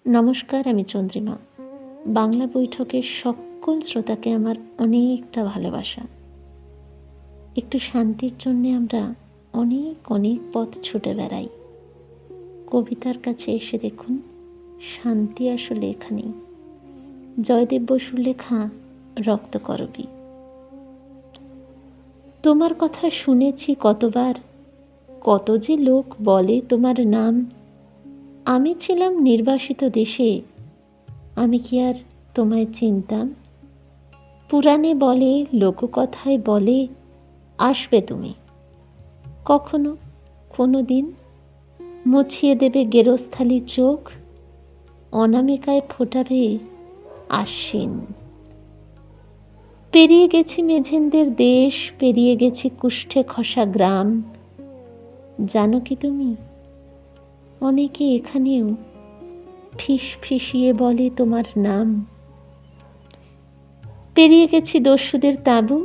নমস্কার, আমি চন্দ্রিমা। বাংলা বৈঠকের সকল শ্রোতাকে আমার অনেকটা ভালোবাসা। একটু শান্তির জন্যে আমরা অনেক অনেক পথ ছুটে বেড়াই। কবিতার কাছে এসে দেখুন, শান্তি আসলে এখানেই। জয়দেব বসুর লেখা রক্তকরবী। তোমার কথা শুনেছি কতবার, কত যে লোক বলে তোমার নাম। আমি ছিলাম নির্বাসিত দেশে, আমি কি আর তোমায় চিনতাম? পুরাণে বলে, লোককথায় বলে, আসবে তুমি কখনো, কোনো দিন মুছিয়ে দেবে গেরস্থালি চোখ, অনামিকায় ফোটাবে আশ্বিন। পেরিয়ে গেছি মেঝেনদের দেশ, পেরিয়ে গেছি কুষ্ঠে খসা গ্রাম। জানো কি তুমি, অনেকে এখানেও ফিস ফিসিয়ে বলে তোমার নাম। পেরিয়ে গেছি দস্যুদের তাঁবু,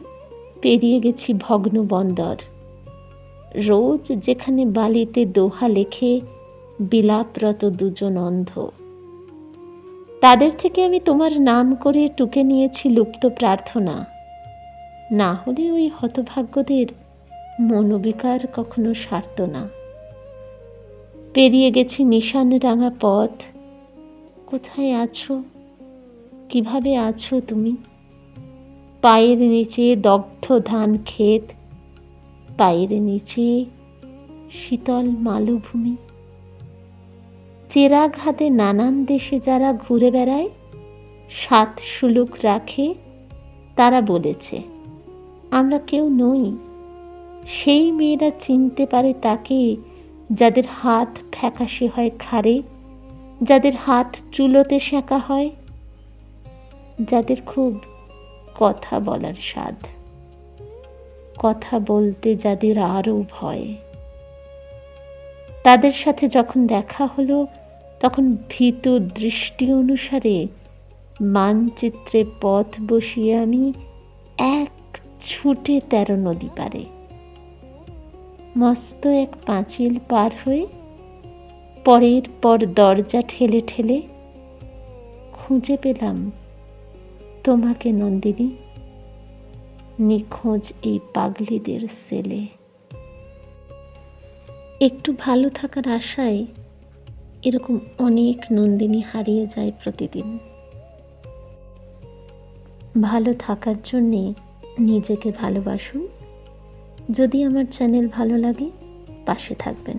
পেরিয়ে গেছি ভগ্ন বন্দর। রোজ যেখানে বালিতে দোহা লেখে বিলাপরত দুজন অন্ধ, তাদের থেকে আমি তোমার নাম করে টুকে নিয়েছি লুপ্ত প্রার্থনা। না হলে ওই হতভাগ্যদের মনোবিকার কখনো সারত না। পেরিয়ে গেছি নিশান রাঙা পথ। কোথায় আছো, কিভাবে আছো তুমি? পায়ের নিচে দগ্ধ ধান ক্ষেত, পায়ের নিচে শীতল মালভূমি। চেরাঘাতে নানান দেশে যারা ঘুরে বেড়ায়, সাত সুলুক রাখে, তারা বলেছে আমরা কেউ নই। সেই মেয়েরা চিনতে পারে তাকে, যাদের হাত ফ্যাকাশে হয় খাড়ে, যাদের হাত চুলোতে সেঁকা হয়, যাদের খুব কথা বলার স্বাদ, কথা বলতে যাদের আরও ভয়। তাদের সাথে যখন দেখা হলো, তখন ভীতু দৃষ্টি অনুসারে মানচিত্রে পথ বসিয়ে আমি এক ছুটে 13 নদী পারে, মস্ত এক পাঁচিল পার হয়ে, পরের পর দরজা ঠেলে ঠেলে খুঁজে পেলাম তোমাকে নন্দিনী, নিখোঁজ এই পাগলিদের সেলে। একটু ভালো থাকার আশায় এরকম অনেক নন্দিনী হারিয়ে যায় প্রতিদিন। ভালো থাকার জন্যে নিজেকে ভালোবাসুন। যদি আমার চ্যানেল ভালো লাগে, পাশে থাকবেন।